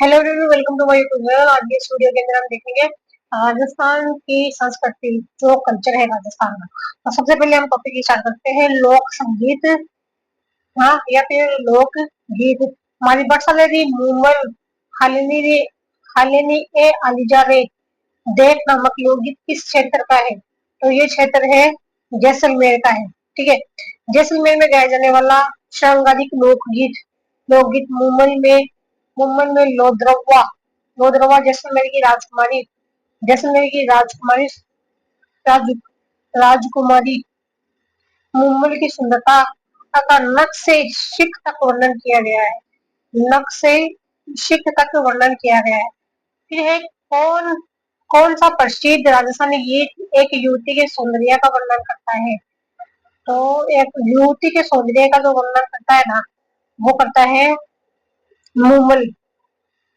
Hello everyone, welcome to my YouTube channel. आज के इस वीडियो के अंदर हम देखेंगे राजस्थान की संस्कृति, जो कल्चर है राजस्थान का। तो सबसे पहले हम टॉपिक स्टार्ट करते हैं लोक संगीत, हाँ, या फिर लोक गीत। हमारी बरसाले री मूमल हालिनी री हालिनी ए आलिजा रे देख नामक लोकगीत किस क्षेत्र का है? तो ये क्षेत्र है जैसलमेर का है। ठीक है। जैसलमेर में गाया जाने वाला श्रृंगारिक लोकगीत मुंबई में लोद्रवा लोद्रवा जैसलमेर की राज, राजकुमारी मुंबई की सुंदरता का नक से शिख तक वर्णन किया गया है। नक से शिख तक वर्णन किया गया है। फिर है कौन कौन सा प्रसिद्ध राजस्थानी गीत एक युवती के सौंदर्य का वर्णन करता है? तो एक युवती के सौंदर्य का जो वर्णन करता है ना, वो करता है मुमल।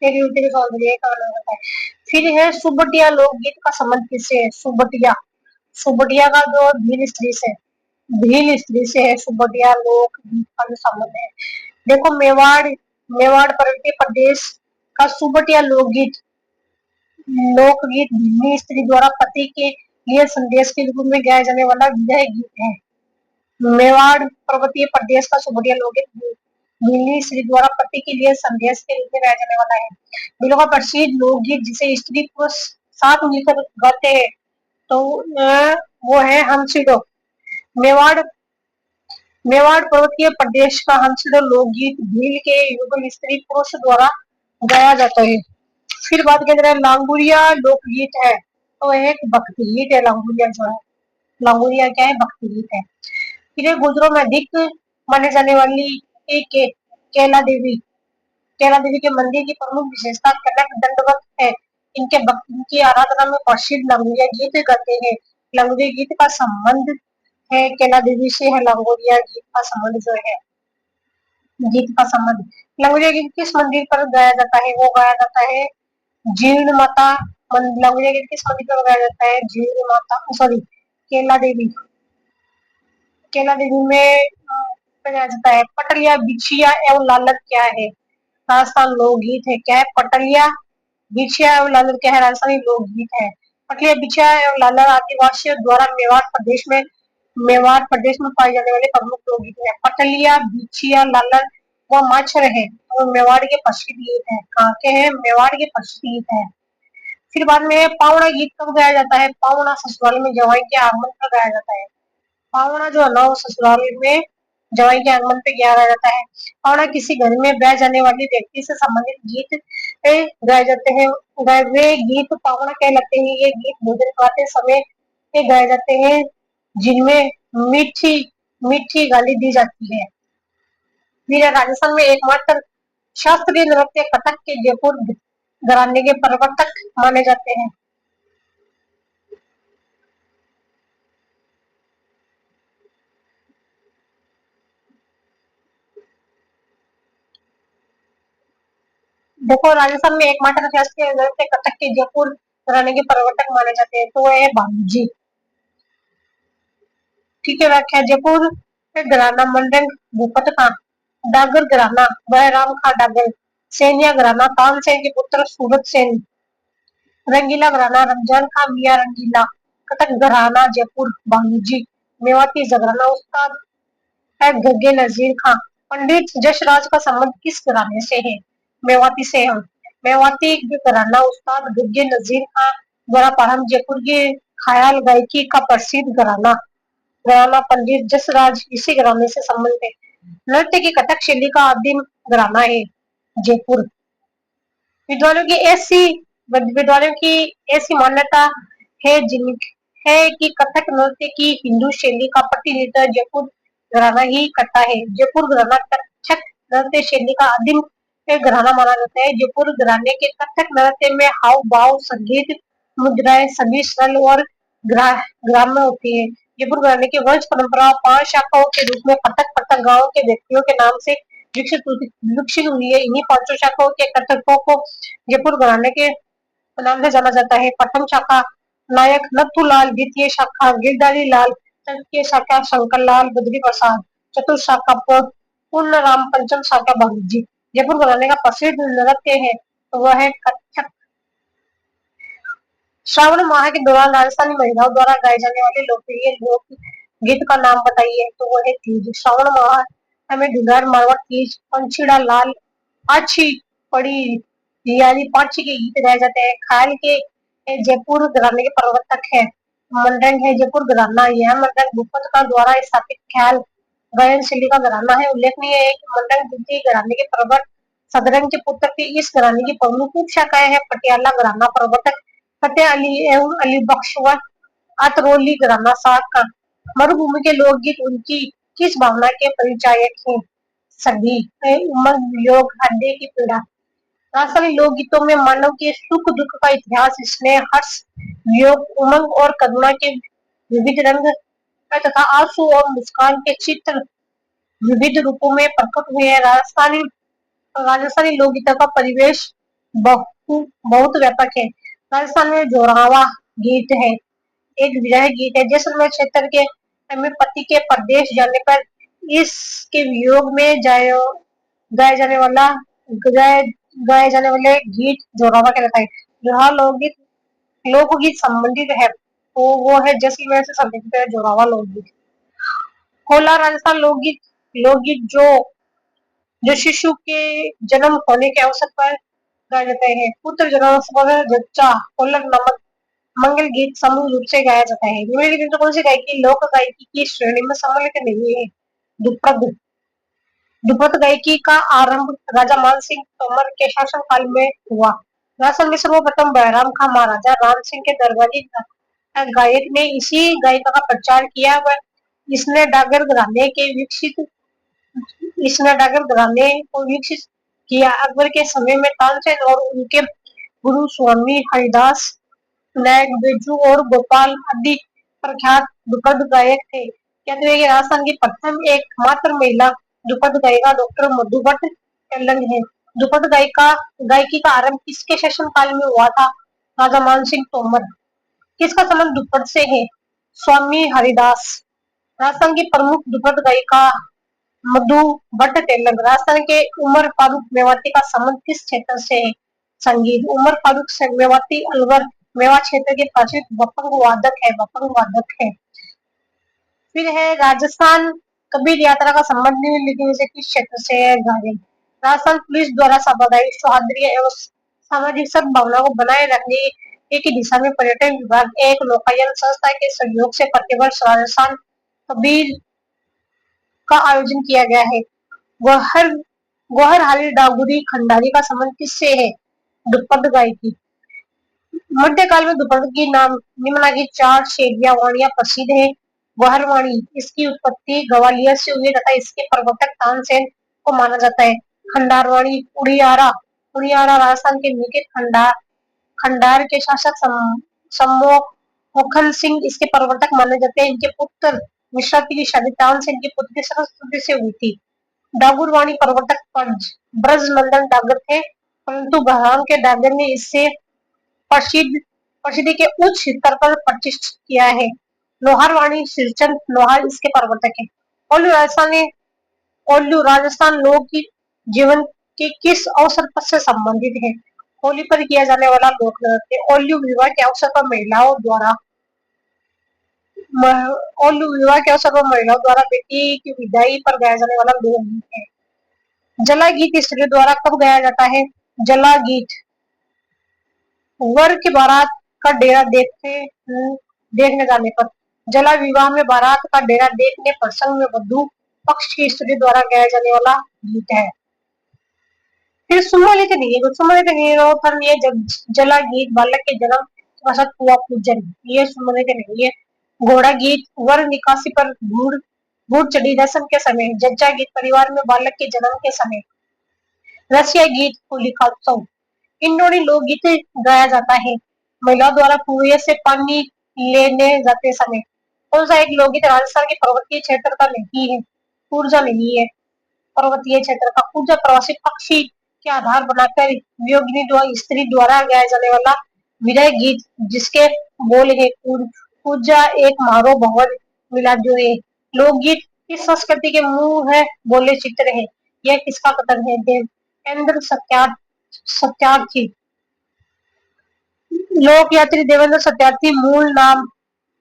एक युवती के सौंदर्य का वर्णन करता है। फिर है सुबटिया लोकगीत का संबंध किससे है? सुबटिया सुबटिया का जो भील स्त्री से है सुबटिया लोकगीत का जो संबंध है। देखो, मेवाड़ मेवाड़ पर्वतीय प्रदेश का सुबटिया लोकगीत भील स्त्री द्वारा पति के लिए संदेश के रूप में गाया जाने वाला विदाई गीत है। मेवाड़ पर्वतीय प्रदेश का सुबह लोकगीत नीली श्री द्वारा पति के लिए संदेश के रूप में गाया जाने वाला है। बिलो का प्रसिद्ध लोकगीत जिसे स्त्री पुरुष साथ मिलकर गाते हैं, तो वो है हंसिडो। मेवाड़ मेवाड़ पर्वतीय प्रदेश का हंसिडो लोकगीत भील के युगल स्त्री पुरुष द्वारा गाया जाता है। फिर बात करें लांगुरिया लोकगीत है, तो एक भक्ति गीत है। लांगुरिया क्या है? भक्ति गीत है। फिर गुजरों में अधिक माने जाने वाली केला देवी के मंदिर की प्रमुख विशेषता कनक दंडवत है। इनकी आराधना में प्रसिद्ध लंगोरिया गीत गाते हैं। लंगोरिया गीत का संबंध है केला देवी से है। लंगोरिया गीत का संबंध जो है लंगोरिया गीत किस मंदिर पर गाया जाता है? वो गाया जाता है जीर्ण माता। लंगोरिया गीत किस मंदिर पर गाया जाता है? जीर्ण माता, सॉरी, केला देवी में गाया जाता है। पटलिया बिछिया एवं लालत क्या है? राजस्थान लोकगीत है। क्या है? पटलिया बिछिया एवं लालत क्या है? राजस्थानी लोकगीत है। पटलिया बिछिया एवं लालत आदिवासियों द्वारा मेवाड़ प्रदेश में पाए जाने वाले प्रमुख लोकगीत है। पटलिया बिछिया लालत वो माछर है और मेवाड़ के प्रसिद्ध गीत है। कहाँ के हैं? मेवाड़ के प्रसिद्ध गीत है। फिर बाद में पावना गीत कब गाया जाता है? पावना ससुराल में जवाई के आगमन पर गाया जाता है। पावना जो है ना, वो ससुराल में जवाई के आगमन पे गाया जाता है। पावना किसी घर में ब्याह जाने वाली व्यक्ति से संबंधित गीत गाए जाते हैं। वे गीत पावना कहलाते हैं। ये गीत भोजन खाते समय गाए जाते हैं, जिनमें मीठी मीठी गाली दी जाती है। फिर राजस्थान में एकमात्र शास्त्रीय नृत्य कथक के जयपुर घराने के प्रवर्तक माने जाते हैं। देखो, राजस्थान में एकमात्र शास्त्रीय नृत्य कथक के जयपुर घराने के प्रवर्तक माने जाते हैं, तो वो है भानू। ठीक है। व्याख्या: जयपुर घराना मंडन भूपत खां डागर घराना बहराम खां डागर सेनिया घराना तानसेन के पुत्र सूरत सेन रंगीला घराना रमजान खां मियां रंगीला कथक घराना जयपुर भानूजी मेवाती जगराना उस्ताद है गग्गे नजीर खां। पंडित जसराज का संबंध किस घराने से है? मेवाती से है। मेवाती घराना उस्ताद गग्गे नजीर खां द्वारा प्रारंभ जयपुर की ख्याल गायकी का प्रसिद्ध घराना पंडित जसराज इसी घराने से संबंधित है। नृत्य की कथक शैली का आदिम घराना है जयपुर। विद्वानों की ऐसी मान्यता है कि कथक नृत्य की हिंदू शैली का प्रतिनिधित्व जयपुर घराना ही करता है। जयपुर घराना कथक नृत्य शैली का आदिम घराना माना जाता है। जयपुर घराने के कथक नृत्य में हाव भाव, संगीत, मुद्राएं सभी सरल और ग्राम्य होती है। जयपुर घराने की वंश परंपरा 5 शाखाओं के रूप में कथक गांव के व्यक्तियों के नाम से विकसित हुई है। इन्हीं 5 शाखाओं के कथकों को जयपुर घराने के नाम से जाना जाता है। प्रथम शाखा नायक नथुलाल, द्वितीय शाखा गिरधारी लाल, तृतीय शाखा शंकर लाल बद्री प्रसाद, चतुर्थ शाखा पूर्ण राम, पंचम शाखा भानूजी। जयपुर घराने का प्रसिद्ध नृत्य है वह है कथक। श्रावण माह के दौरान राजस्थानी महिलाओं द्वारा गाए जाने वाले लोकप्रिय लोक गीत का नाम बताइए। तो वो है तीज। श्रावण माह हमें ढुंढार मारवा तीज, पंछीड़ा लाल, आछी पड़ी, रियाली पांची के गीत गाए जाते हैं। ख्याल के जयपुर घराने के प्रवर्तक है। मंडन है जयपुर घराना। यह मंडन भूपत का द्वारा स्थापित ख्याल गायन शैली का घराना है। उल्लेखनीय है कि मंडन द्वितीय घराने के प्रवर्तक सदरंग के पुत्र थे। इस घराने की प्रमुख उप शाखाएं है पटियाला घराना प्रवर्तक फतेह अली एवं अली बख्श व अतरौली घराना साग का। मरुभूमि के लोकगीत उनकी किस भावना के परिचायक हैं? सभी उमंग, योग, हृदय की पीड़ा। राजस्थानी लोकगीतों में मानव के सुख दुख का इतिहास, स्नेह, हर्ष, वियोग, उमंग और करुणा के विविध रंग तथा आंसू और मुस्कान के चित्र विविध रूपों में प्रकट हुए हैं। राजस्थानी लोकगीतों का परिवेश बहुत व्यापक है। राजस्थान में जोरावा गीत है, एक विरह गीत है। जैसलमेर क्षेत्र के में पति के परदेश जाने पर इसके वियोग में गाए जाने वाला गाए गाए जाने वाले गीत जोरावा कहलाता है। जोरावा लोकगीत संबंधित है, तो वो है जैसलमेर से संबंधित है जोरावा लोकगीत। होला राजस्थान लोकगीत लोकगीत जो जो शिशु के जन्म होने के अवसर पर गाए जाते हैं। पुत्र जन्मोत्सव में जच्चा कोलर नामक मंगल गीत समूह रूप से गाया जाता है। निम्नलिखित में कौन सी गायकी लोक गायकी की श्रेणी में सम्मिलित नहीं है? ध्रुपद। ध्रुपद गायकी का आरंभ राजा मान सिंह तोमर के शासन काल में हुआ। राजस्थान में सर्वप्रथम बहराम खां महाराजा राम सिंह के दरबारी गायक ने इसी गायिका का प्रचार किया व इसने डागर घराने के विकसित इसने डागर घराने को विकसित किया। अकबर के समय में तानसेन और उनके गुरु स्वामी हरिदास नायक, बेजू और गोपाल आदि प्रख्यात ध्रुपद गायक थे। कहते हैं कि राजस्थान की प्रथम एकमात्र महिला ध्रुपद गायिका डॉक्टर मधु भट्ट तेलंग है। ध्रुपद गायकी का आरंभ किसके शासन काल में हुआ था? राजा मान सिंह तोमर। किसका संबंध ध्रुपद से है? स्वामी हरिदास। राजस्थान की प्रमुख ध्रुपद गायिका मधु भट्ट तेलंग। राजस्थान के उमर फारूक मेवाती का संबंध किस क्षेत्र से है? संगीत। उमर फारूक मेवाती अलवर मेवात क्षेत्र के प्रसिद्ध बपंग वादक है। फिर है राजस्थान कबीर यात्रा का संबंध निम्नलिखित से किस क्षेत्र से है? गायन। राजस्थान पुलिस द्वारा सामुदायिक सौहार्द एवं सामाजिक सद्भावना को बनाए रखने की दिशा में पर्यटन विभाग एक लोकायन संस्था के सहयोग से प्रतिवर्ष राजस्थान कबीर का आयोजन किया गया है। गोहर गोहर हाली डागुरी खंडारी का संबंध किससे है? ध्रुपद गायकी। मध्यकाल में ध्रुपद की नाम निम्नलिखित चार शैलियां वाणियां प्रसिद्ध है। गोहर वाणी, इसकी उत्पत्ति ग्वालियर से हुई तथा इसके प्रवर्तक तानसेन को माना जाता है। खंडार वाणी, उड़ियारा उड़ियारा राजस्थान के निकट खंडार के शासक सम्मोहन सिंह इसके प्रवर्तक माने जाते हैं। इनके पुत्र विश्वामित्र की शादी तानसेन की पुत्री सरस्वती से हुई थी। डागुरवाणी प्रवर्तक ब्रज नंदन डागर थे, परंतु बहराम के डागर ने इससे प्रसिद्धि के उच्च स्तर पर प्रतिष्ठित किया है। लोहारवाणी सिरचंद लोहार इसके प्रवर्तक है। ओल्लू राजस्थान लोक जीवन के किस अवसर पर से संबंधित है? होली पर किया जाने वाला लोक नृत्य। ओल्लू विवाह के अवसर पर महिलाओं द्वारा बेटी की विदाई पर गाया जाने वाला लोक गीत है। जला गीत स्त्री द्वारा कब गाया जाता है? जला गीत वर की बारात का डेरा देखने जाने पर। जला विवाह में बारात का डेरा देखने प्रसंग में वधू पक्ष की स्त्री द्वारा गाया जाने वाला गीत है। फिर सुमलित नहीं है जब जला गीत बालक के जन्म वसत हुआ पूजन, ये सुमलित नहीं है। घोड़ा गीत वर निकासी पर घूड़ चढ़ी रस्म के समय। जज्जा गीत परिवार में बालक के जन्म के समय। रसिया गीत होलिका उत्सव। इन दोनों लोकगीत गाया जाता है महिलाओं द्वारा कुएं से पानी लेने जाते समय। कौन सा एक लोकगीत राजस्थान के पर्वतीय क्षेत्र का नहीं है? ऊर्जा नहीं है पर्वतीय क्षेत्र का। ऊर्जा प्रवासी पक्षी के आधार बनाकर वियोगिनी स्त्री द्वारा गाया जाने वाला विरह गीत जिसके बोल है ऊर्जा एक मारो भवन मिला जो है। लोकगीत किस संस्कृति के मुंह है बोले चित्र है? यह किसका कथन है? देवेंद्र सत्यार्थी, लोक यात्री देवेंद्र सत्यार्थी मूल नाम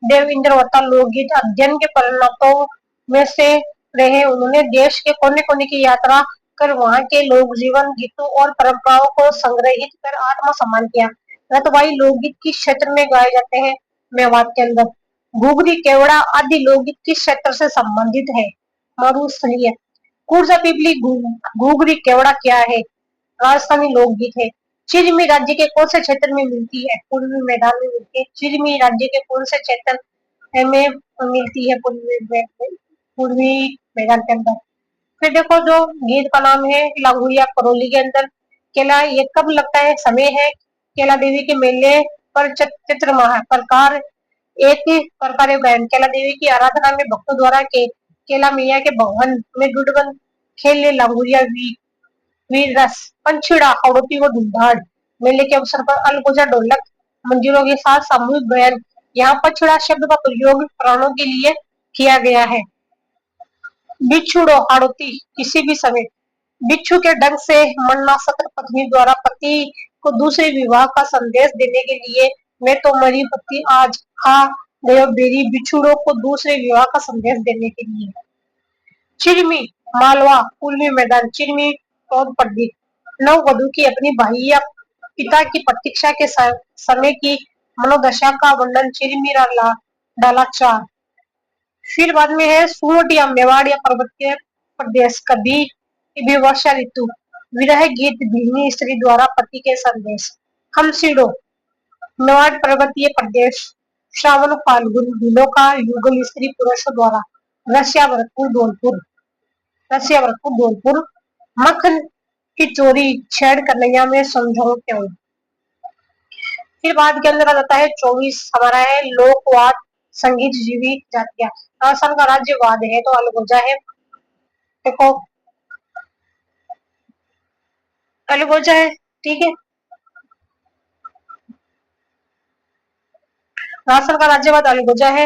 देवेंद्र वत्ता लोकगीत अध्ययन के परिणतों में से रहे। उन्होंने देश के कोने कोने की यात्रा कर वहां के लोक जीवन, गीतों और परंपराओं को संग्रहित कर आत्मसम्मान किया। रतवाई लोकगीत किस क्षेत्र में गाए जाते हैं? मेवात के अंदर। घुघरी, केवड़ा आदि लोकगीत किस क्षेत्र से संबंधित है? मरुस्थलीय। कुर्जा पिपली, घुघरी, केवड़ा क्या है? राजस्थानी लोकगीत है। चिरमी राज्य के कौन से क्षेत्र में मिलती है? पूर्वी मैदान में मिलती है। चिरमी राज्य के कौन से क्षेत्र में मिलती है? पूर्वी मैदान के अंदर। फिर देखो जो गीत का नाम है लाहुरिया करौली के अंदर। केला ये कब लगता है? समय है केला देवी के मेले पर चित्र माह प्रकार एक प्रकार गायन। केला देवी की आराधना में भक्तों द्वारा केला मैया के भवन में गुडबन खेल लाहुरिया वीर रस पंचड़ा हड़ोती व धूमधाड़। मेले के अवसर पर अलगोजा ढोलक मंजीरों के साथ सामूहिक गायन। यहाँ पछड़ा शब्द का प्रयोग प्राणों के लिए किया गया है। बिच्छुड़ो हाड़ोती किसी भी समय। बिच्छू के डंक से मरना सत्र पत्नी द्वारा पति को दूसरे विवाह का संदेश देने के लिए मैं तो मरी पति आज खा गयो बेरी, बिछुड़ों को दूसरे विवाह का संदेश देने के लिए। चिरमी मालवा पूर्वी मैदान। चिरमी पौध पड्डी नव वधु की अपनी भाई या पिता की प्रतीक्षा के समय की मनोदशा का वर्णन चिरमी डाला 4। फिर बाद में है सूट या मेवाड़ या पर्वतीय प्रदेश कभी वर्षा ऋतु। विरह गीत भीनी स्त्री द्वारा पति के संदेश। हमसिड़ो मेवाड़ पर्वतीय प्रदेश श्रावण फाल्गुन दिनों का युगल स्त्री पुरुषों द्वारा। रसियावरपुर धौलपुर मक्खन की चोरी छेड़ कन्हैया में समझाओ क्यों। फिर बाद के अंदर आ जाता है 24 हमारा है लोकवाद संगीत जीवित जातियां। राजस्थान का राज्यवाद है तो अलगोजा है। देखो अलगोजा है, ठीक है। राजस्थान का राज्यवाद अलगोजा है।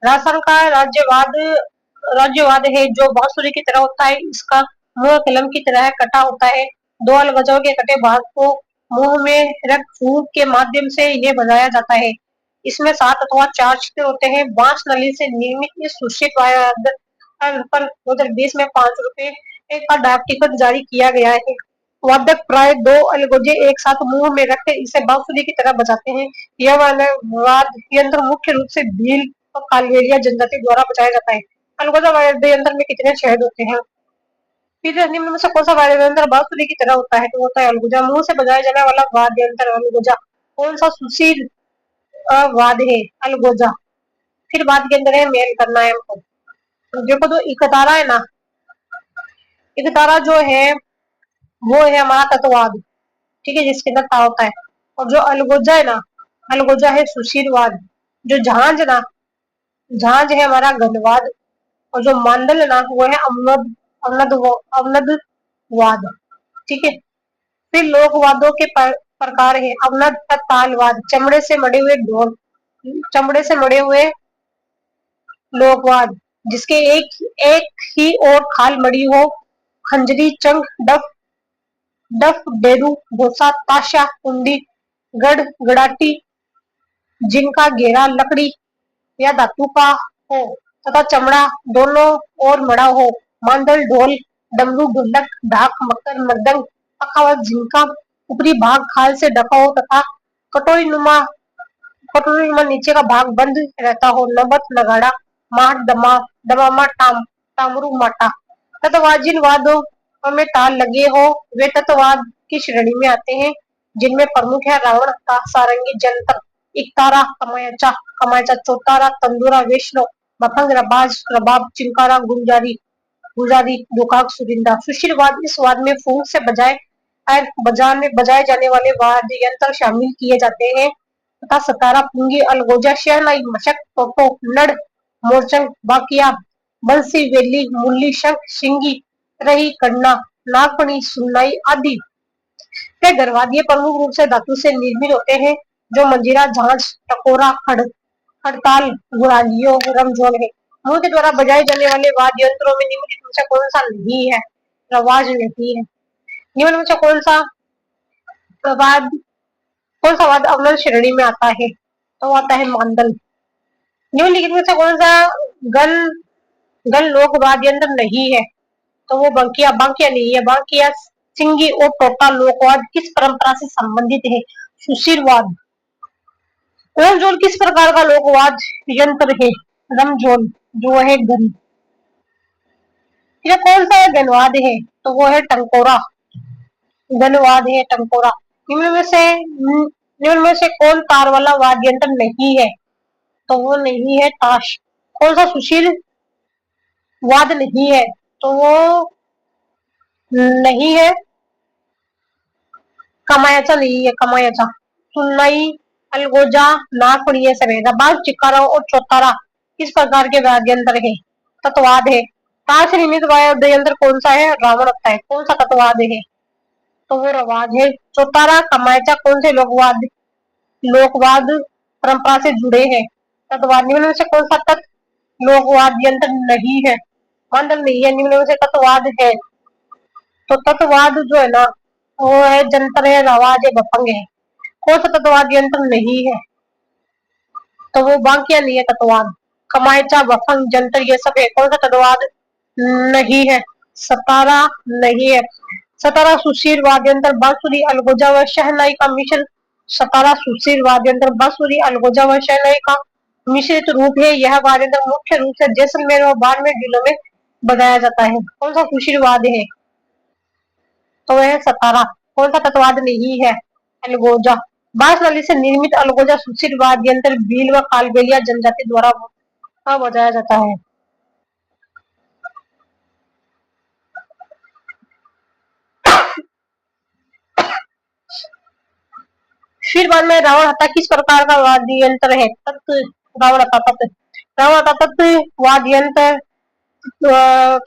राजस्थान का राज्यवाद है जो बांसुरी की तरह होता है। इसका मुंह कलम की तरह कटा होता है। 2 अलगोजाओं के कटे भाग को मुंह में रख फूंक के माध्यम से इन्हें बजाया जाता है। इसमें 7 अथवा 4 छिद्र होते हैं। बांस नली से निर्मित इस सुश्रित वाद्य पर 2020 में 5 रुपए का डाक टिकट जारी किया गया है। वादक प्राय 2 अलगोजे एक साथ मुंह में रखकर इसे बांसुरी की तरह बजाते हैं। यह वाद्य यंत्र मुख्य रूप से भील और कालबेलिया जनजाति द्वारा बजाया जाता है। अलगोजा वाद्य यंत्र में कितने छेद होते हैं? फिर निम्न में से कौन सा वाद्य यंत्र बांसुरी की तरह होता है? तो होता है अलगोजा। मुंह से बजाया जाने वाला वाद्य यंत्र अलगोजा। कौन सा सुशील वाद्य है? अलगोजा। फिर बात के अंदर है मेल करना है हमको। देखो जो इकतारा है ना, इकतारा जो है वो है हमारा तत्ववाद, ठीक है, जिसके अंदर ता होता है। और जो अलगोजा है ना, अलगोजा है सुशीलवाद। जो झांझ ना, झांझ है हमारा घनवाद। और जो मांडल है ना वो है अवनदवाद, ठीक है। फिर लोकवादों के प्रकार है अवनद तालवाद, चमड़े से मड़े हुए ढोल, चमड़े से मड़े हुए लोकवाद जिसके एक ही और खाल मड़ी हो, खंजरी, चंग, डफ, डेरू, भोसा, ताशा, कुंडी, गढ़, गड़ाटी जिनका घेरा लकड़ी या धातु का हो तथा चमड़ा दोनों ओर मड़ा हो। मांदल, ढोल, डमरू, ढोलक, ढाक, मकर, मृदंग, पखावज जिनका ऊपरी भाग खाल से ढका हो तथा कटोरी नुमा नीचे का भाग बंद रहता हो। नबत, नगाड़ा, मार, दमामा, टामरू, माटा। तत्ववाद जिन वादों में ताल लगे हो वे तत्ववाद की श्रेणी में आते हैं, जिनमें प्रमुख है रावण का सारंगी, जंतर, इकतारा, कमायचा, चौतारा, तंदूरा, वैष्णव, मफंग, रबाज, रबाब, चिंकारा, गुजारी, दुकाक, सुरिंदा। सुशीलवाद इस वाद में फूंक से बजाए जाने वाले वाद्य यंत्र शामिल किए जाते हैं तथा सतारा, पुंगी, अलगोजा, शहनाई, मशक, टोटो, नड़, मोरचंग, बाकिया, बंसी, वेली, मुरली, शंख, शिंगी, रही, कड़ना, नागपणी, सुननाई आदि के गरवादिये प्रमुख रूप से धातु से निर्मित होते हैं। जो मंजीरा, झांझ, टकोरा, हड़ताल, गुरागियो, रमझोल है। मुंह के द्वारा बजाए जाने वाले वाद्य यंत्रों में निम्नलिखित में से कौन सा नहीं है? रवाज नहीं है। निम्न में से कौन सा वाद कौन सा वाद अवनल श्रेणी में आता है? तो आता है मांडल। निम्नलिखित में से कौन सा गण गण लोक वाद्य यंत्र नहीं है? तो वो बांकिया बांकिया नहीं है। बांकिया सिंगी और टोटा लोकवाद किस परंपरा से संबंधित है? सुशीलवाद। रमझोल किस प्रकार का लोकवाद यंत्र है? रमझोल जो है गन। यह कौन सा गणवाद है? तो वो है टंकोरा। गणवाद है टंकोरा। निम्न में से कौन तार वाला वाद्य यंत्र नहीं है? तो वो नहीं है ताश। कौन सा सुशील वाद नहीं है? तो वो नहीं है कमायाचा नहीं है कमायाचा। सुननाई, अलगोजा, नागफड़ी सवेदा, बाघ चिकारा और चौतारा किस प्रकार के वाद्य यंत्र है? तत्वाद है। ताश निर्मित वाद्य यंत्र कौन सा है? रावण होता है। कौन सा तत्वाद है? तो वो रवाज है। चौतारा कमायचा कौन से लोकवाद परंपरा से जुड़े हैं? तत्वाद। निम्न में से कौन सा तत्व लोकवाद यंत्र नहीं है? मंडल नहीं है। निम्न में से तत्ववाद है। तो तत्ववाद जो है ना वो है जंतर है, रवाज है, बफंग है। कौन सा तत्ववाद यंत्र नहीं है? तो वो बांकिया नहीं है तत्ववाद। कमायचा, बफंग, जंतर ये सब है। कौन सा तत्ववाद नहीं है? सतारा नहीं है। सतारा सुशील वाद्य यंत्र बांसुरी, अलगोजा व शहनाई का मिश्र। सतारा सुशील वाद्य यंत्र बांसुरी, अलगोजा व शहनाई का मिश्रित रूप है। यह वाद्य यंत्र मुख्य रूप से जैसलमेर व बाड़मेर जिलों में बजाया जाता है। कौन सा सुशील वाद्य है? तो वह सतारा। कौन सा तत्वाद नहीं है? अलगोजा। बांस नली से निर्मित अलगोजा सुशील वाद्य यंत्र भील व कालबेलिया जनजाति द्वारा बजाया जाता है। फिर बाद में रावण हत्ता किस प्रकार का वाद्य यंत्र है? तत्व रावण हत्ता तत्व। रावण हत्ता तत्व वाद्य यंत्र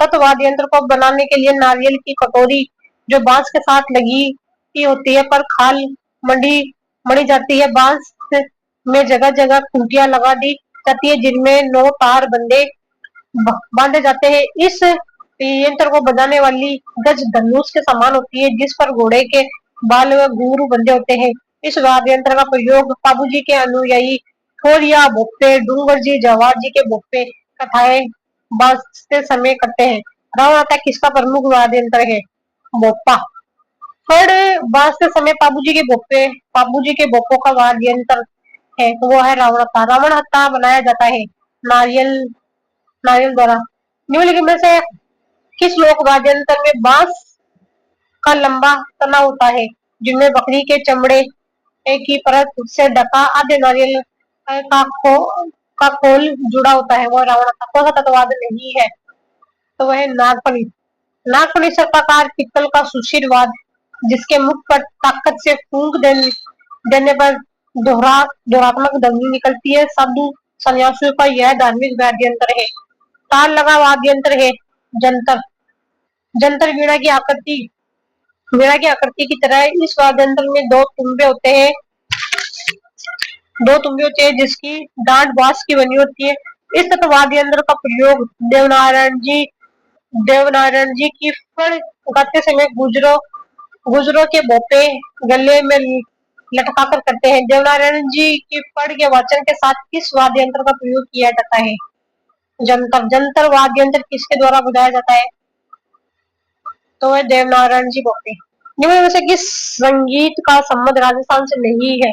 तत्वाद्य यंत्र को बनाने के लिए नारियल की कटोरी जो बांस के साथ लगी की होती है पर खाल मड़ी मड़ी जाती है। बांस में जगह जगह खूंटियां लगा दी जाती है जिनमें 9 तार बांधे जाते हैं। इस यंत्र को बजाने वाली गज धनुष के समान होती है जिस पर घोड़े के बाल व घुंघरू बंधे होते हैं। इस वाद्य यंत्र का प्रयोग बाबू जी के अनुयायी ठोरिया भोपे, डूंगर जी, जवाहर जी के भोपे कथाएं बाजते समय करते हैं। रावण आता किसका प्रमुख वाद्य यंत्र है? भोपा। फड़ बाजते समय बाबू जी के भोपों का वाद्य यंत्र है तो वो है रावण हत्था। रावण हत्था बनाया जाता है नारियल नारियल द्वारा। निम्नलिखित में से किस लोक वाद्य यंत्र में बांस का लंबा तना होता है जिनमें बकरी के चमड़े की परत से ढका आधे नारियल का खोल जुड़ा होता है? वो रावण हत्था। कौन सा तत्ववाद नहीं है? तो वह नागफणी। नागफणी सर्पाकार पित्तल का सुशीलवाद जिसके मुख पर ताकत से फूंक देने पर दोहरात्मक ध्वनि निकलती है। साधु सन्यासियों का यह धार्मिक वाद्य यंत्र है। तार लगा वाद्य यंत्र है जंतर। जंतर वीणा की आकृति की तरह इस वाद्य यंत्र में दो तुम्बे होते हैं जिसकी डांट बांस की बनी होती है। इस वाद्य यंत्र का प्रयोग देवनारायण जी की फड़ गाते समय गुजरों के भोपे गले में लटका कर करते हैं। देवनारायण जी की फड़ के वाचन के साथ किस वाद्य यंत्र का प्रयोग किया जाता है? जंतर। जंतर वाद्य यंत्र किसके द्वारा बजाया जाता है? तो वह देवनारायण जी भोपे। निम्न में से किस संगीत का संबंध राजस्थान से नहीं है?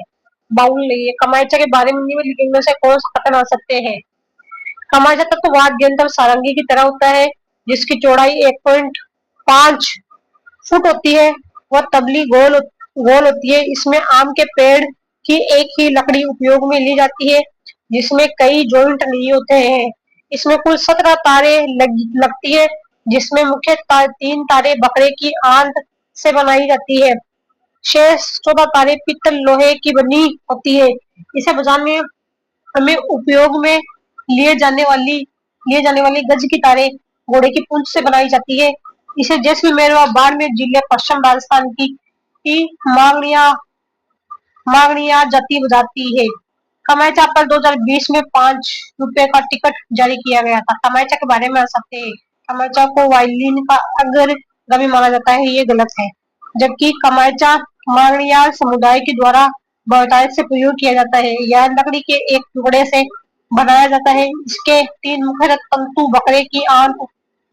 बाउल नहीं है। कमायचा के बारे में निम्नलिखित में से कौन सा कथन आ सकते हैं? कमायचा तत्व वाद्य यंत्र सारंगी की तरह होता है जिसकी चौड़ाई 1.5 फुट होती है। वह तबली गोल होती है। इसमें आम के पेड़ की एक ही लकड़ी उपयोग में ली जाती है जिसमें कई जॉइंट नहीं होते हैं। इसमें कुल 17 तारे लगती है जिसमें मुख्य 3 तारे बकरे की आंत से बनाई जाती है। शेष 14 तारे पित्तल लोहे की बनी होती है। इसे बजाने में उपयोग में लिए जाने वाली गज की तारे घोड़े की पूंछ से बनाई जाती है। इसे जैसलमेर व बाड़मेर जिले पश्चिम राजस्थान की मांगनिया जाति बजाती है। कमायचा पर 2020 में 5 रुपए का टिकट जारी किया गया था। कमायचा के बारे में आ सकते हैं। कमायचा को वायलिन का अग्रगामी माना जाता है, ये गलत है। जबकि कमायचा मांगणियार समुदाय के द्वारा बहुतायत से प्रयोग किया जाता है। यह लकड़ी के एक टुकड़े से बनाया जाता है। इसके 3 मुख्य तंतु बकरे की आंत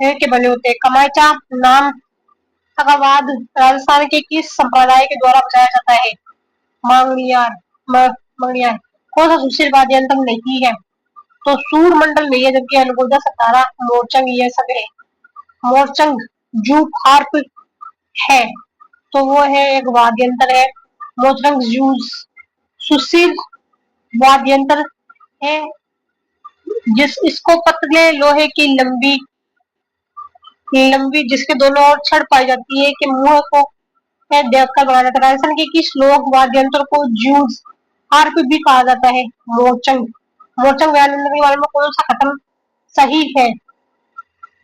के बने होते हैं। कमाचा नाम थकावाद राजस्थान के किस संप्रदाय के द्वारा बजाया जाता है? मांगणियार मांगणियार। कौन सा सुशील वाद्य यंत्र नहीं है? तो सूर मंडल नहीं है, जबकि अनुगोदा सतारा मोरचंग ये सब है। मोरचंग जूट हार्प है, तो वो है एक वाद्य यंत्र है। मोरचंग जूस सुशील वाद्य यंत्र है, इसको पतले लोहे की लंबी लंबी जिसके दोनों ओर छड़ पाई जाती है कि मुंह को देखकर बनाया जाता है। राजस्थान के किस लोक वाद्य यंत्र को जूस हार्प भी कहा जाता है? मोरचंग। मोरचंग वाद्य यंत्र के बारे में कौन सा कथन सही है?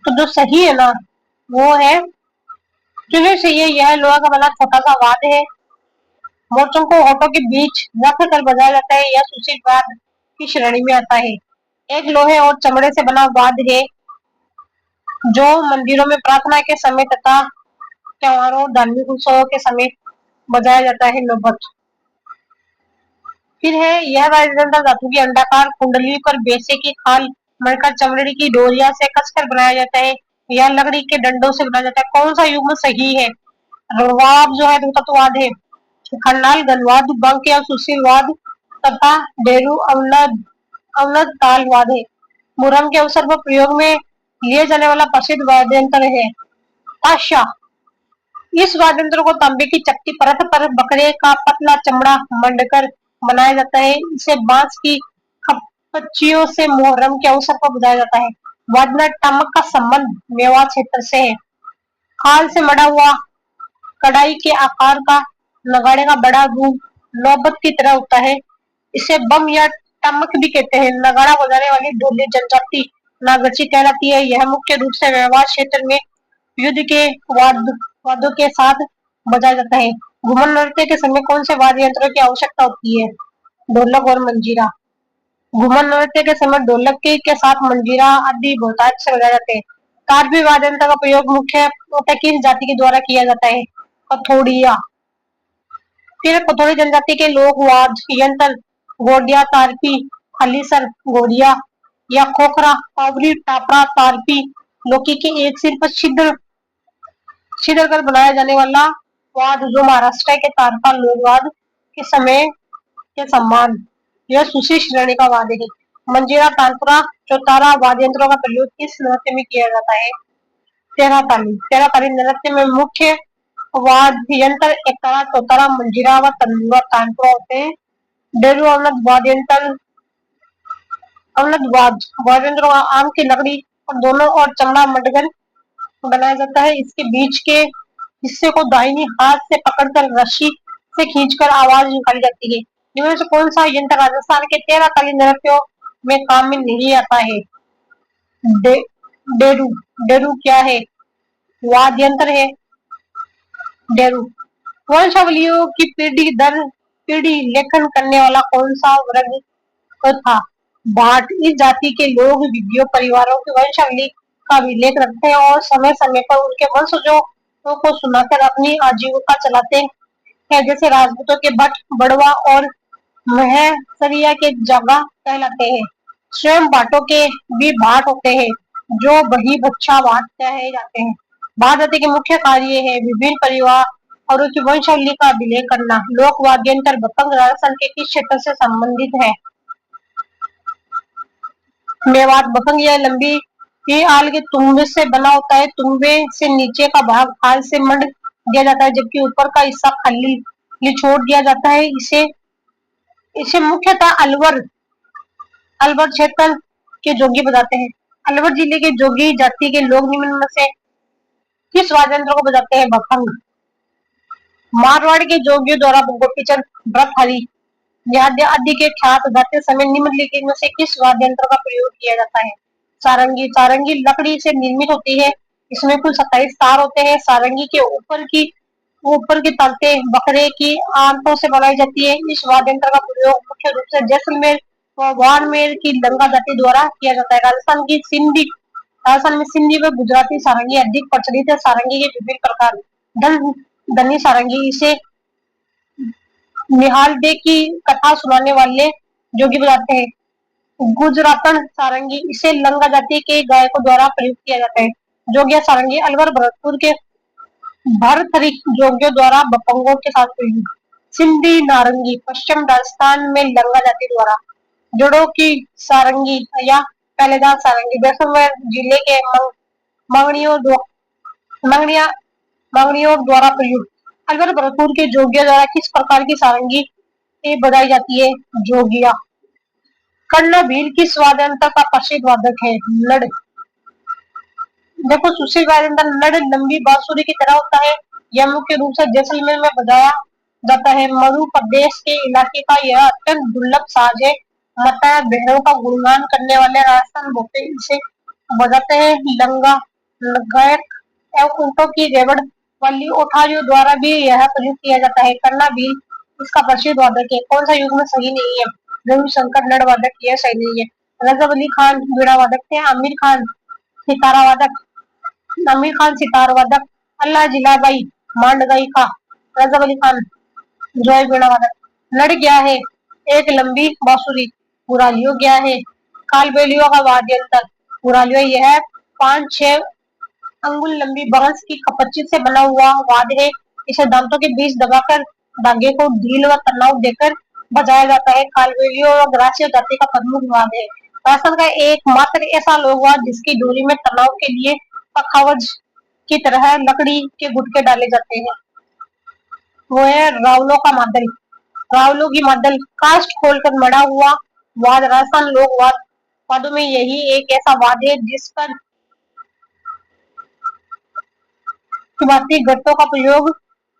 तो जो सही है ना वो है क्योंकि सही है, यह लोहा का बना छोटा सा वाद्य है। मोरचंग को होठों के बीच रख कर बजाया जाता है। यह सुशील वाद्य की श्रेणी में आता है। एक लोहे और चमड़े से बना वाद्य है जो मंदिरों में प्रार्थना के समय तथा त्योहारों धार्मिक उत्सवों के समय बजाया जाता है। नौबत। फिर है यह वाद्य यंत्र धातु की अंडाकार कुंडली पर बेसे की खाल मड़कर चमड़ी की डोरिया से कसकर बनाया जाता है। यह लकड़ी के डंडों से बनाया जाता है। कौन सा युग्म सही है? रवाब जो है तत्ववाद है। खंडाल गनवाद बंक या सुशीलवाद तथा डेरू अवलद अवलद तालवाद है। मुहर्रम के अवसर पर प्रयोग में लिए जाने वाला प्रसिद्ध वाद्य यंत्र है ताशा। इस वाद्य यंत्र को तांबे की चपटी परत पर बकरे का पतला चमड़ा मंडकर बनाया जाता है। इसे बांस की खपच्चियों से मुहर्रम के अवसर पर बजाया जाता है। वाद्य टमक का संबंध मेवाड़ क्षेत्र से है। खाल से मड़ा हुआ कड़ाई के आकार का नगाड़े का बड़ा रूप नौबत की तरह होता है। इसे बम या टमक भी कहते हैं। नगाड़ा बजाने वाली ढोली जनजाति नागरची कहलाती है। यह मुख्य रूप से मेवाड़ क्षेत्र में युद्ध के वाद्यों के साथ बजाया जाता है। घूमर नृत्य के समय कौन से वाद्य यंत्रों की आवश्यकता होती है? ढोलक और मंजीरा। घूमर नृत्य के समय ढोलक के साथ मंजीरा आदि बहुतायत से बजाए जाते हैं। तारपी वाद्य यंत्र का प्रयोग मुख्य किस जाति के द्वारा किया जाता है? कथोड़िया। फिर कथोड़ी जनजाति के लोक वाद्य यंत्र गोडिया तारपी हलीसर गोडिया या खोखरा पावरी टापरा तारपी लौकी के एक सिर पर छिद्र कर बनाया जाने वाला वाद जो महाराष्ट्र के तारपा लोकवाद के समय के सम्मान यह सुशी श्रेणी का वाद्य है। मंजीरा तानपुरा चौतारा वाद्य यंत्रों का प्रयोग किस नृत्य में किया जाता है? तेरह ताली नृत्य में मुख्य वाद्य यंत्र एकतारा चौतारा मंजीरा व तंबूरा तानपुरा होते हैं। डेरू अवलद वाद्य यंत्र वाद्य यंत्रों का आम की लकड़ी और दोनों और चमड़ा मंडकर बनाया जाता है। इसके बीच के हिस्से को दाहिनी हाथ से पकड़कर रस्सी से खींचकर आवाज निकाली जाती है। इनमें से कौन सा यंत्र राजस्थान के 13 ताली नृत्यों में काम में नहीं आता है? डेरू। डेरू क्या है? वाद्य यंत्र है डेरू। वंशावलियों की पीढ़ी दर पीढ़ी लेखन करने वाला कौन सा वर्ग था? भाट। इस जाति के लोग विधियों परिवारों की वंशावली का अभिलेख रखते हैं और समय समय पर उनके वंशजों को सुनाकर अपनी आजीविका चलाते हैं। जैसे राजपूतों के भट्ट बड़वा और महसरिया के जगह कहलाते हैं। स्वयं भाटों के भी भाट होते हैं जो बही बच्चा भाट कहे जाते हैं। भाट जाति के मुख्य कार्य है विभिन्न परिवार और उनकी वंशावली का अभिलेख करना। लोक वाद्य यंत्र बतंग राजस्थान के किस क्षेत्र से संबंधित है? मेवात। बतंग यह लंबी ये आल के तुम्बे से बना होता है। तुम्बे से नीचे का भाग खाल से मंड दिया जाता है जबकि ऊपर का हिस्सा खाली छोड़ दिया जाता है। इसे इसे मुख्यतः अलवर क्षेत्र के जोगी बजाते हैं। अलवर जिले के जोगी जाति के लोग निम्न में से किस वाद्य यंत्र को बजाते हैं? बतंग। मारवाड़ के जोगियों द्वारा गोपीचंद व्रतहरि आदि के ख्यात गाते समय निम्नलिखित में से किस वाद्य यंत्र का प्रयोग किया जाता है? सारंगी। सारंगी लकड़ी से निर्मित होती है। इसमें कुल 27 तार होते हैं। सारंगी के ऊपर की तलते बकरे की आंतों से बनाई जाती है। इस वाद्य यंत्र का प्रयोग मुख्य रूप से जैसलमेर व बाड़मेर की लंगा जाति द्वारा किया जाता है। राजस्थान में सिंधी व गुजराती सारंगी अधिक प्रचलित है। सारंगी के विभिन्न प्रकार धनी सारंगी इसे निहाल दे की कथा सुनाने वाले जोगी बजाते हैं। गुजरातन सारंगी इसे लंगा जाति के गायकों द्वारा प्रयुक्त किया जाता है। जोगिया सारंगी अलवर भरतपुर के भरथरी जोगियों द्वारा बपंगों के साथ प्रयुक्त। सिंधी नारंगी पश्चिम राजस्थान में लंगा जाति द्वारा। जड़ों की सारंगी या पहलेदार सारंगी जैसलमेर जिले के मंगनियों मंगनिया मंगनियों द्वारा प्रयुक्त। अलवर भरतपुर के जोगिया द्वारा किस प्रकार की सारंगी बजाई जाती है? जोगिया। कर्ण भील किस वाद्य यंत्र का प्रसिद्ध वादक है? लड़। देखो सुशील वाद्य यंत्र लड़ लंबी बांसुरी की तरह होता है। यह मुख्य रूप से जैसलमेर में बजाया जाता है। मरु प्रदेश के इलाके का यह अत्यंत दुर्लभ साज है। माता बहनों का गुणगान करने वाले राजस्थान भोपे इसे बजाते हैं। लंगा गायक एवं ऊँटों की रेवड़ वाली ओठारियों द्वारा भी यह प्रयुक्त किया जाता है। करना भी इसका प्रसिद्ध वादक है। कौन सा युग में सही नहीं है? रविशंकर नड़ वादक, यह सही नहीं है। रजब अली खान वीणा वादक थे। आमिर खान सितारा वादक, आमिर खान सितार वादक। अल्लाह जिलाबाई मांड गायिका। रजब अली खान जो है वीणा वादक। लड़ क्या है? एक लंबी बांसुरी। पुरालियो क्या है? कालबेलियो का वाद्य यंत्र। पुरालियो यह 5-6 अंगुल लंबी बांस की कपच्ची से बना हुआ वाद्य है। इसे दांतों के बीच दबाकर धागे को ढील व तनाव देकर बजाया जाता है। कालबेलियो व ग्रासियो जाति का प्रमुख वाद्य है। राजस्थान का एकमात्र ऐसा लोक वाद्य जिसकी डोरी में तनाव के लिए पखावज की तरह लकड़ी के गुटके डाले जाते हैं, वो है रावलों का मादल। रावलों की मादल कास्ट खोलकर मड़ा हुआ वाद्य राजस्थान लोक वाद्यों में यही एक ऐसा वाद्य है जिस पर शुरुआती गट्टों का प्रयोग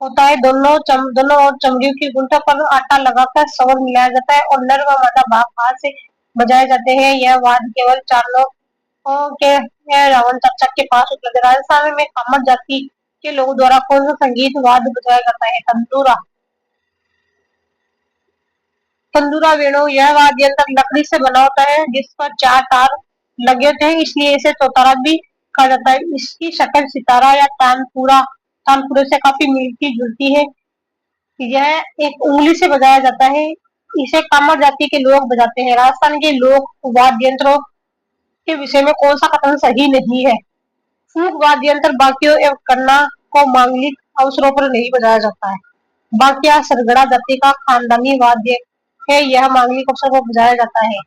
होता है। दोनों और चमड़ियों की गुंठों पर आटा लगाकर सवर मिलाया जाता है और नर व मादा भाग हाथ से बजाए जाते हैं। यह वाद्य केवल 4 लोगों के रावण चकचक के पास उपलब्ध है। राजस्थान में कामत जाति के लोगों द्वारा कौन सा संगीत वाद्य बजाया जाता है? तंदूरा। तंदूरा वेणु यह वाद्य यंत्र लकड़ी से बना होता है जिस पर 4 तार लगे होते हैं, इसलिए इसे चौतारा भी कहा जाता है। इसकी शक्ल सितारा या तानपुरे से काफी मिलती जुलती है। यह एक उंगली से बजाया जाता है। इसे कामर जाति के लोग बजाते हैं। राजस्थान के लोक वाद्य यंत्रों के विषय में कौन सा कथन सही नहीं है? फूक वाद्य यंत्र बाकियों एवं कन्ना को मांगलिक अवसरों पर नहीं बजाया जाता है। बाकिया सरगड़ा जाति का खानदानी वाद्य है। यह मांगलिक अवसर पर बजाया जाता है।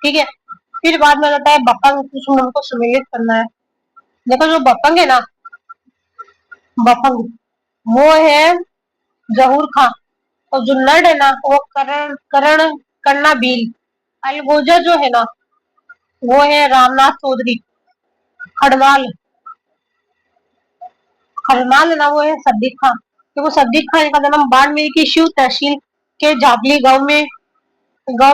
ठीक है। फिर बाद में जाता है बपंग। उसमें हमको सम्मिलित करना है। देखो जो बपंग है ना, बपंग वो है जहूर खां और जो नड है ना वो करण करण करना भील। अलगोजा जो है ना वो है रामनाथ चौधरी। हड़माल हरमाल है ना वो है सद्दीक खां। तो वो सद्दीक खान का जन्म बाड़मेर की शिव तहसील के जाबली गांव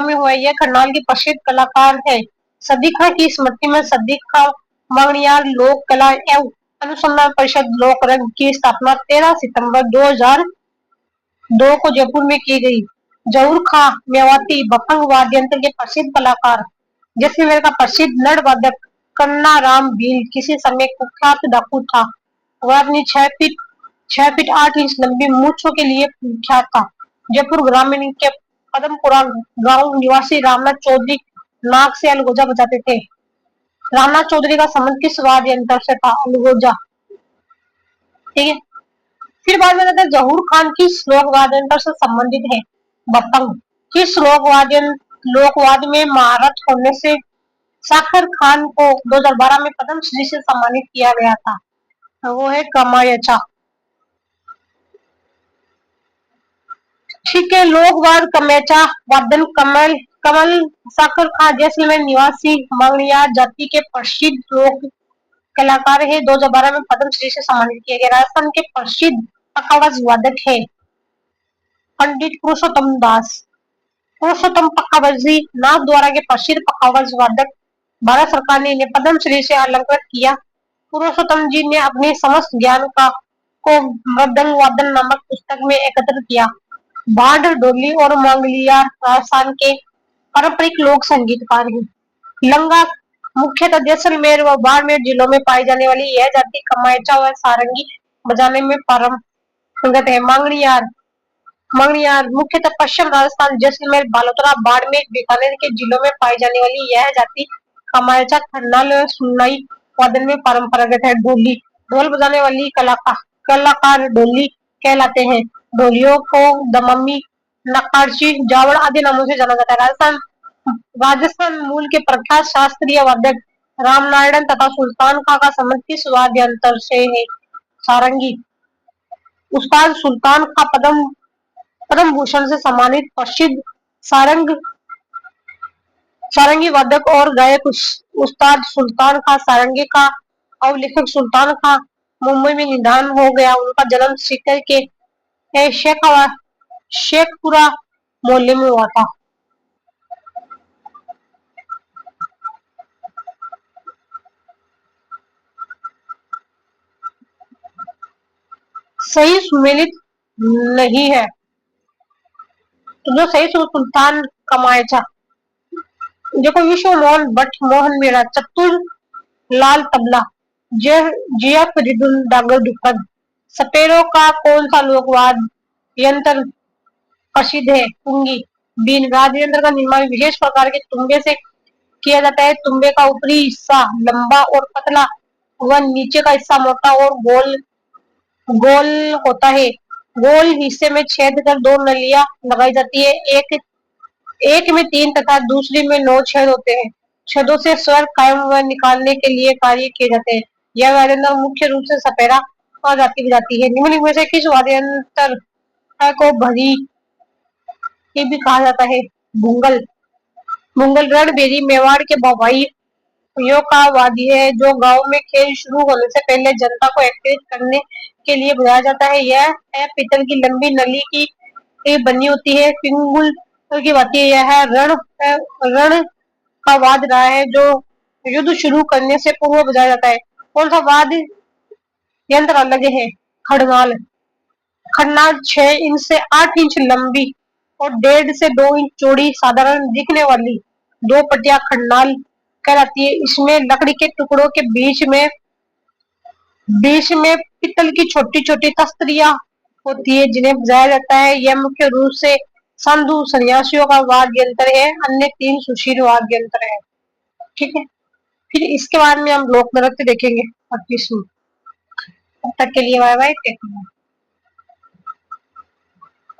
में हुआ। यह करनाल की प्रसिद्ध कलाकार है। सद्दीक खां की स्मृति में सद्दीक खां मंगनियार लोक कला एवं अनुसंधान परिषद लोक रंग की स्थापना 13 सितंबर 2002 को जयपुर में की गई। जहूर खां मेवाती बपंग वाद्य यंत्र के प्रसिद्ध कलाकार। जैसलमेर का प्रसिद्ध नड़ वादक कन्ना राम भील किसी समय कुख्यात डाकू था। वह अपनी 6 फीट 8 इंच लंबी मूंछों के लिए विख्यात था। जयपुर ग्रामीण के पदमपुरा गांव निवासी रामनाथ चौधरी नाक से अलगोजा बजाते थे। रामनाथ चौधरी का संबंध किस वाद्य यंत्र से था? अलगोजा। ठीक है। फिर बाद में कहते हैं जहूर खान किस लोक वाद्य यंत्र से संबंधित है? बपंग। किस लोकवाद्य में महारत होने से साखर खान को 2012 में पद्मश्री से सम्मानित किया गया था? वो है कमायचा। ठीक है। लोकवाद कमेचा वादन कमल कमल साकर खां जैसलमेर निवासी मंगनियार जाति के प्रसिद्ध लोक कलाकार है। 2012 में पद्मश्री से सम्मानित किया गया। राजस्थान के प्रसिद्ध पखावज वादक है पंडित पुरुषोत्तम दास। पुरुषोत्तम पखावजी नाथ द्वारा के प्रसिद्ध पखावज वादक। भारत सरकार ने इन्हें पद्मश्री से अलंकृत किया। पुरुषोत्तम जी ने अपने समस्त ज्ञान को मृदंग वादन नामक पुस्तक में एकत्र किया। भांड डोली और मंगलियार राजस्थान के पारंपरिक लोक संगीतकार हैं। लंगा मुख्यतः जैसलमेर व बाड़मेर जिलों में पाई जाने वाली यह जाति कमायचा व सारंगी बजाने में पारंगत है। मंगनियार मुख्यतः पश्चिम राजस्थान, जैसलमेर, बालोतरा, बाड़मेर, बीकानेर के जिलों में पाई जाने वाली यह जाति कमायचा खन्नाल सुननाई वादन में परंपरागत है। ढोली ढोल बजाने वाली कलाकार ढोली कहलाते हैं। ढोलियों को दमम्मी, नक्काशी, जावड़ आदि नामों से जाना जाता है। राजस्थान मूल के प्रख्यात शास्त्रीय वादक रामनारायण तथा सुल्तान खां का संबंध किस वाद्य यंत्र से है? सारंगी। उस्ताद सुल्तान खां पद्म भूषण से सम्मानित प्रसिद्ध सारंग सारंगी वादक और गायक उस्ताद सुल्तान खां। सारंगी का अवलेखक सुल्तान खां मुंबई में निधन हो गया। उनका जन्म सीकर के शेखपुरा मोहल्ले में हुआ था। सही सुमेलित नहीं है, तो जो सही सुल्तान कमायचा। देखो, विश्व मोहन भट्ट, मोहन मीरा, चतुर लाल तबला, जिया फरीदुल डागर दुखद। सपेरों का कौन सा लोकवाद्य यंत्र प्रसिद्ध है? पुंगी। बीन वाद्य यंत्र का निर्माण विशेष प्रकार के तुम्बे से किया जाता है। तुम्बे का ऊपरी हिस्सा लंबा और पतला व नीचे का हिस्सा मोटा और गोल गोल होता है। गोल हिस्से में छेद कर दो नलियां लगाई जाती है। एक में 3 तथा दूसरी में 9 छेद होते हैं। छेदों से स्वर कायम व निकालने के लिए कार्य किए जाते हैं। यह वाद्य यंत्र मुख्य रूप से सपेरा जाति बजाती है। निम्नलिखित में से किस वाद्य यंत्र को भरी ये भी कहा जाता है? भूंगल। भूंगल रणबेरी मेवाड़ के भवाई यो का वाद्य है, जो गांव में खेल शुरू होने से पहले जनता को एकत्रित करने के लिए बजाया जाता है। यह पीतल की लंबी नली की बनी होती है। पिंगुल की बात यह रण का वाद्य रहा है, जो युद्ध शुरू करने से पूर्व बजाया जाता है। कौन सा वाद्य यंत्र अलग है? खड़गाल। खन्नाट 6 इंच से 8 इंच लंबी और 1.5 से 2 इंच चौड़ी साधारण दिखने वाली दो पटिया खन्नाल कहलाती है। इसमें लकड़ी के टुकड़ों के बीच में पीतल की छोटी छोटी तख्तियां होती है, जिन्हें बजाया जाता है। यह मुख्य रूप से साधु सन्यासियों का वाद्य यंत्र है। अन्य 3 सुशील वाद्य यंत्र है। ठीक है, फिर इसके बाद में हम लोक नृत्य देखेंगे 25 में। तब तक के लिए बाय बाय।